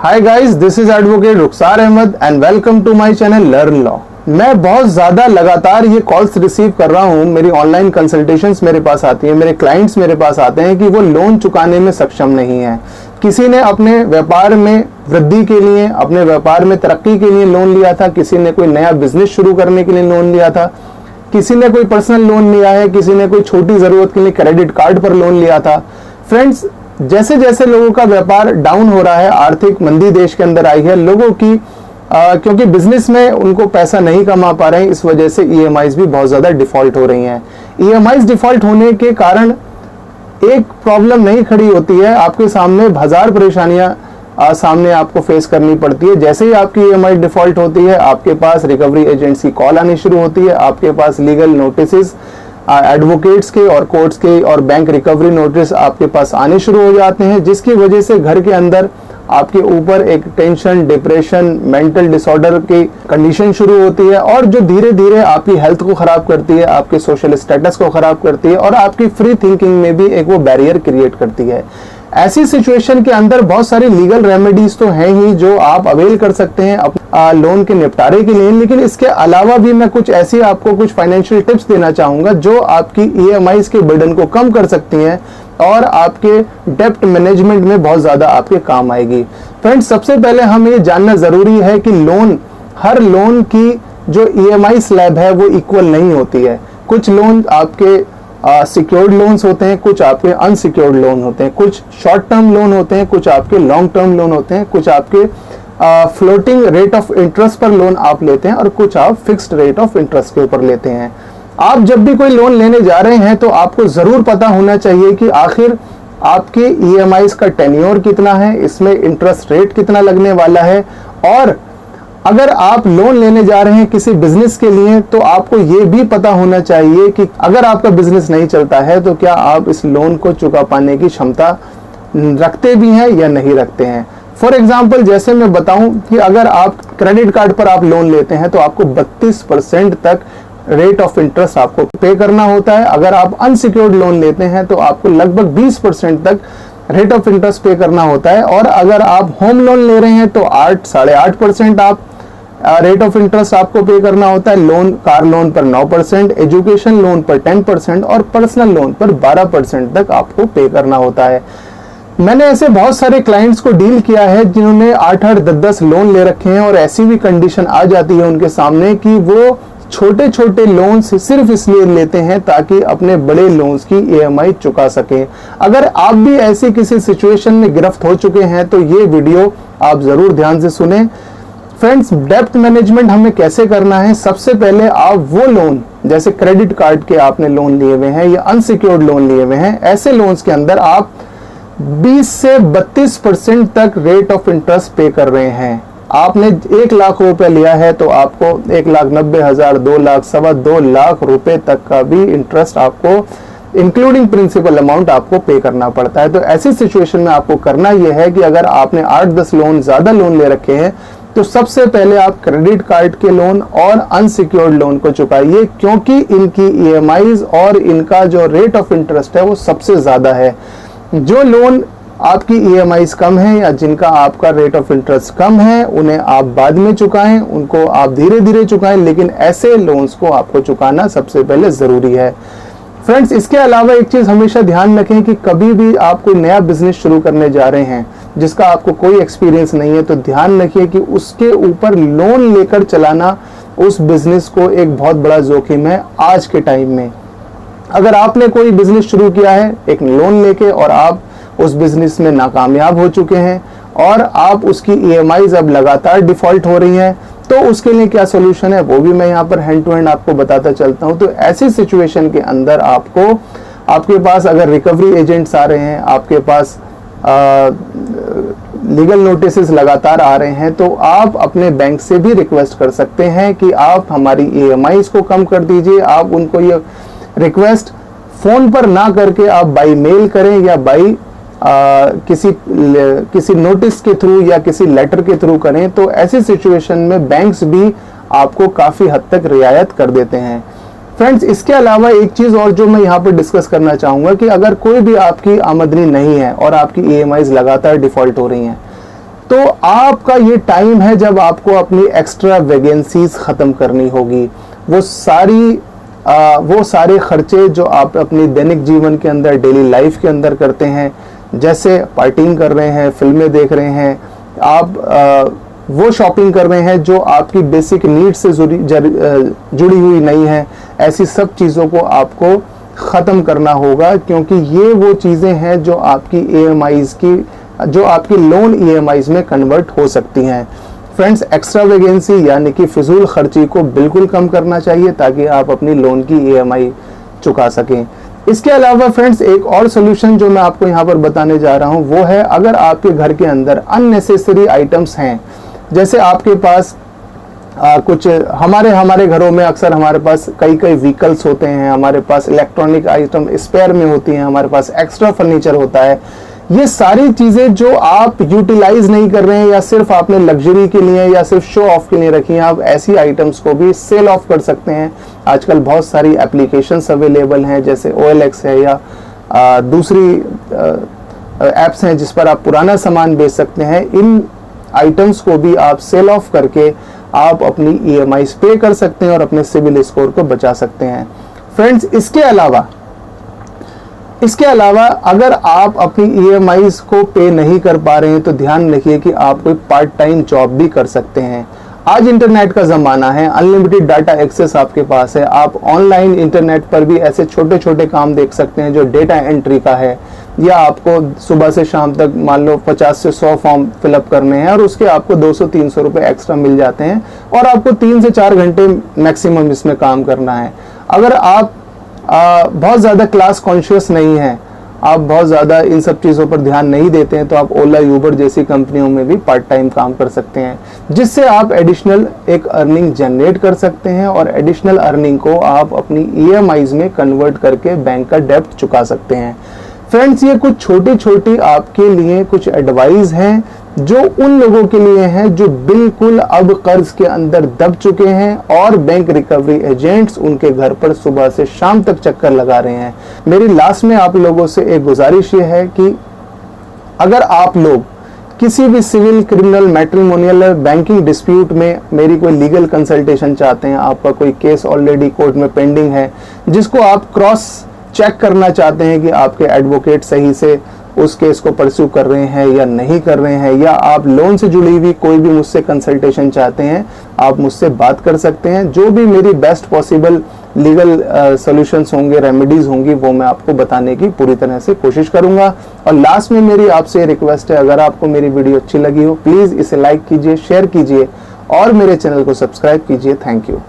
Hi guys, this is advocate Rukhsar Ahmed and welcome to my channel learn law. मैं बहुत ज़्यादा लगातार ये कॉल्स रिसीव कर रहा हूँ। मेरी ऑनलाइन कंसल्टेशंस मेरे पास आती है, मेरे क्लाइंट्स मेरे पास आते हैं कि वो लोन चुकाने में सक्षम नहीं है। किसी ने अपने व्यापार में वृद्धि के लिए, अपने व्यापार में तरक्की के लिए लोन लिया था, किसी ने कोई नया बिजनेस शुरू करने के लिए लोन लिया था, किसी ने कोई पर्सनल लोन लिया है, किसी ने कोई छोटी ज़रूरत के लिए क्रेडिट कार्ड पर लोन लिया था। फ्रेंड्स, जैसे जैसे लोगों का व्यापार डाउन हो रहा है, आर्थिक मंदी देश के अंदर आई है, लोगों की क्योंकि बिजनेस में उनको पैसा नहीं कमा पा रहे हैं, इस वजह से ईएमआईज भी बहुत ज़्यादा डिफॉल्ट हो रही हैं। ईएमआईज डिफॉल्ट होने के कारण एक प्रॉब्लम नहीं खड़ी होती है, आपके सामने हजार परेशानियां सामने आपको फेस करनी पड़ती है। जैसे ही आपकी ईएमआई डिफॉल्ट होती है, आपके पास रिकवरी एजेंट्स की कॉल आनी शुरू होती है, आपके पास लीगल नोटिस एडवोकेट्स के और कोर्ट्स के और बैंक रिकवरी नोटिस आपके पास आने शुरू हो जाते हैं, जिसकी वजह से घर के अंदर आपके ऊपर एक टेंशन, डिप्रेशन, मेंटल डिसऑर्डर की कंडीशन शुरू होती है और जो धीरे धीरे आपकी हेल्थ को खराब करती है, आपके सोशल स्टेटस को खराब करती है और आपकी फ्री थिंकिंग में भी एक वो बैरियर क्रिएट करती है। ऐसी सिचुएशन के अंदर बहुत सारी लीगल रेमेडीज तो हैं ही जो आप अवेल कर सकते हैं लोन के निपटारे के लिए, लेकिन इसके अलावा भी मैं कुछ ऐसी आपको कुछ फाइनेंशियल टिप्स देना चाहूंगा जो आपकी ईएमआईज के बर्डन को कम कर सकती हैं और आपके डेप्ट मैनेजमेंट में बहुत ज्यादा आपके काम आएगी। फ्रेंड्स, सबसे पहले हमें ये जानना जरूरी है कि हर लोन की जो ईएमआई स्लैब है वो इक्वल नहीं होती है। कुछ लोन आपके सिक्योर्ड लोन्स होते हैं, कुछ आपके अनसिक्योर्ड लोन होते हैं, कुछ शॉर्ट टर्म लोन होते हैं, कुछ आपके लॉन्ग टर्म लोन होते हैं, कुछ आपके फ्लोटिंग रेट ऑफ इंटरेस्ट पर लोन आप लेते हैं और कुछ आप फिक्स्ड रेट ऑफ इंटरेस्ट के ऊपर लेते हैं। आप जब भी कोई लोन लेने जा रहे हैं तो आपको जरूर पता होना चाहिए कि आखिर आपके ईएमआईज का टेन्योर कितना है, इसमें इंटरेस्ट रेट कितना लगने वाला है, और अगर आप लोन लेने जा रहे हैं किसी बिजनेस के लिए तो आपको ये भी पता होना चाहिए कि अगर आपका बिजनेस नहीं चलता है तो क्या आप इस लोन को चुका पाने की क्षमता रखते भी हैं या नहीं रखते हैं। फॉर एग्जाम्पल, जैसे मैं बताऊं कि अगर आप क्रेडिट कार्ड पर आप लोन लेते हैं तो आपको 32% तक रेट ऑफ इंटरेस्ट आपको पे करना होता है। अगर आप अनसिक्योर्ड लोन लेते हैं तो आपको लगभग 20% तक रेट ऑफ इंटरेस्ट पे करना होता है, और अगर आप होम लोन ले रहे हैं तो 8-8.5% आप रेट ऑफ इंटरेस्ट आपको पे करना होता है। कार लोन पर 9%, एजुकेशन लोन पर 10% और पर्सनल लोन पर 12% तक आपको पे करना होता है। मैंने ऐसे बहुत सारे क्लाइंट्स को डील किया है जिन्होंने 8-8, 10-10 लोन ले रखे हैं और ऐसी भी कंडीशन आ जाती है उनके सामने कि वो छोटे छोटे लोन्स सिर्फ इसलिए लेते हैं ताकि अपने बड़े लोन्स की ईएमआई चुका सकें। अगर आप भी ऐसी किसी सिचुएशन में गिरफ्त हो चुके हैं तो ये वीडियो आप जरूर ध्यान से सुने। फ्रेंड्स, डेप्ट मैनेजमेंट हमें कैसे करना है? सबसे पहले आप वो लोन, जैसे क्रेडिट कार्ड के आपने लोन लिए हुए हैं या अनसिक्योर्ड लोन लिए हुए हैं, ऐसे लोन्स के अंदर आप 20 से 32% तक रेट ऑफ इंटरेस्ट पे कर रहे हैं। आपने 1 लाख रुपए लिया है तो आपको 1,90,000, 2 लाख, 2.25 लाख रुपए तक का भी इंटरेस्ट आपको इंक्लूडिंग प्रिंसिपल अमाउंट आपको पे करना पड़ता है। तो ऐसी सिचुएशन में आपको करना यह है कि अगर आपने 8-10 लोन, ज्यादा लोन ले रखे हैं तो सबसे पहले आप क्रेडिट कार्ड के लोन और अनसिक्योर्ड लोन को चुकाइए, क्योंकि इनकी ईएमआईज और इनका जो रेट ऑफ इंटरेस्ट है वो सबसे ज्यादा है। जो लोन आपकी ईएमआईज कम है या जिनका आपका रेट ऑफ इंटरेस्ट कम है उन्हें आप बाद में चुकाएं, उनको आप धीरे धीरे चुकाएं, लेकिन ऐसे लोन्स को आपको चुकाना सबसे पहले जरूरी है। फ्रेंड्स, इसके अलावा एक चीज हमेशा ध्यान रखें कि कभी भी आप कोई नया बिजनेस शुरू करने जा रहे हैं जिसका आपको कोई एक्सपीरियंस नहीं है तो ध्यान रखिए कि उसके ऊपर लोन लेकर चलाना उस बिजनेस को एक बहुत बड़ा जोखिम है आज के टाइम में। अगर आपने कोई बिजनेस शुरू किया है एक लोन लेके और आप उस बिजनेस में नाकामयाब हो चुके हैं और आप उसकी ईएमआईज अब लगातार डिफॉल्ट हो रही हैं, तो उसके लिए क्या सोल्यूशन है वो भी मैं यहाँ पर हैंड टू हैंड आपको बताता चलता हूँ। तो ऐसी सिचुएशन के अंदर आपके पास अगर रिकवरी एजेंट्स आ रहे हैं, आपके पास लीगल नोटिसेस लगातार आ रहे हैं, तो आप अपने बैंक से भी रिक्वेस्ट कर सकते हैं कि आप हमारी ईएमआईज को कम कर दीजिए। आप उनको ये रिक्वेस्ट फोन पर ना करके आप बाई मेल करें या बाई किसी नोटिस के थ्रू या किसी लेटर के थ्रू करें, तो ऐसी सिचुएशन में बैंक्स भी आपको काफी हद तक रियायत कर देते हैं। फ्रेंड्स, इसके अलावा एक चीज और जो मैं यहाँ पर डिस्कस करना चाहूंगा कि अगर कोई भी आपकी आमदनी नहीं है और आपकी ईएमआईज लगातार डिफॉल्ट हो रही हैं, तो आपका ये टाइम है जब आपको अपनी एक्स्ट्रा वैकेंसीज ख़त्म करनी होगी। वो सारे खर्चे जो आप अपनी दैनिक जीवन के अंदर, डेली लाइफ के अंदर करते हैं, जैसे पार्टिंग कर रहे हैं, फिल्में देख रहे हैं, आप वो शॉपिंग कर रहे हैं जो आपकी बेसिक नीड से जुड़ी हुई नहीं है, ऐसी सब चीज़ों को आपको ख़त्म करना होगा, क्योंकि ये वो चीज़ें हैं जो आपकी EMIs की, जो आपकी लोन EMIs में कन्वर्ट हो सकती हैं। फ्रेंड्स, एक्स्ट्रा वैकेंसी यानी कि फिजूल खर्ची को बिल्कुल कम करना चाहिए ताकि आप अपनी लोन की EMI चुका सकें। इसके अलावा फ्रेंड्स, एक और सोल्यूशन जो मैं आपको यहाँ पर बताने जा रहा हूँ वो है, अगर आपके घर के अंदर अननेसेसरी आइटम्स हैं, जैसे आपके पास कुछ हमारे घरों में अक्सर हमारे पास कई व्हीकल्स होते हैं, हमारे पास इलेक्ट्रॉनिक आइटम स्पेयर में होती हैं, हमारे पास एक्स्ट्रा फर्नीचर होता है। ये सारी चीज़ें जो आप यूटिलाइज नहीं कर रहे हैं या सिर्फ आपने लग्जरी के लिए या सिर्फ शो ऑफ के लिए रखी हैं, आप ऐसी आइटम्स को भी सेल ऑफ कर सकते हैं। आजकल बहुत सारी एप्लीकेशंस अवेलेबल हैं, जैसे OLX है या दूसरी एप्स हैं जिस पर आप पुराना सामान बेच सकते हैं। इन आइटम्स को भी आप सेल ऑफ करके आप अपनी EMIs पे कर सकते हैं और अपने सिविल स्कोर को बचा सकते हैं। फ्रेंड्स, इसके अलावा अगर आप अपनी EMIs को पे नहीं कर पा रहे हैं तो ध्यान रखिए कि आप कोई पार्ट टाइम जॉब भी कर सकते हैं। आज इंटरनेट का ज़माना है, अनलिमिटेड डाटा एक्सेस आपके पास है। आप ऑनलाइन इंटरनेट पर भी ऐसे छोटे छोटे काम देख सकते हैं जो डेटा एंट्री का है, या आपको सुबह से शाम तक मान लो 50 से 100 फॉर्म फिलअप करने हैं और उसके आपको 200-300 रुपये एक्स्ट्रा मिल जाते हैं और आपको 3 से 4 घंटे मैक्सिमम इसमें काम करना है। अगर आप बहुत ज़्यादा क्लास कॉन्शियस नहीं हैं, आप बहुत ज़्यादा इन सब चीज़ों पर ध्यान नहीं देते हैं, तो आप ओला, यूबर जैसी कंपनियों में भी पार्ट टाइम काम कर सकते हैं, जिससे आप एडिशनल एक अर्निंग जनरेट कर सकते हैं और एडिशनल अर्निंग को आप अपनी EMIs में कन्वर्ट करके बैंक का डेब्ट चुका सकते हैं। फ्रेंड्स, ये कुछ छोटी छोटी आपके लिए कुछ एडवाइस हैं जो उन लोगों के लिए हैं जो बिल्कुल अब कर्ज के अंदर दब चुके हैं और बैंक रिकवरी एजेंट्स उनके घर पर सुबह से शाम तक चक्कर लगा रहे हैं। मेरी लास्ट में आप लोगों से एक गुजारिश ये है कि अगर आप लोग किसी भी civil, criminal, matrimonial, banking dispute में मेरी कोई लीगल कंसल्टेशन चाहते हैं, आपका कोई केस ऑलरेडी कोर्ट में पेंडिंग है जिसको आप क्रॉस चेक करना चाहते हैं कि आपके एडवोकेट सही से उस केस को परस्यू कर रहे हैं या नहीं कर रहे हैं, या आप लोन से जुड़ी हुई कोई भी मुझसे कंसल्टेशन चाहते हैं, आप मुझसे बात कर सकते हैं। जो भी मेरी बेस्ट पॉसिबल लीगल सॉल्यूशंस होंगे, रेमेडीज होंगी, वो मैं आपको बताने की पूरी तरह से कोशिश करूंगा। और लास्ट में मेरी आपसे रिक्वेस्ट है, अगर आपको मेरी वीडियो अच्छी लगी हो प्लीज़ इसे लाइक कीजिए, शेयर कीजिए और मेरे चैनल को सब्सक्राइब कीजिए। Thank you.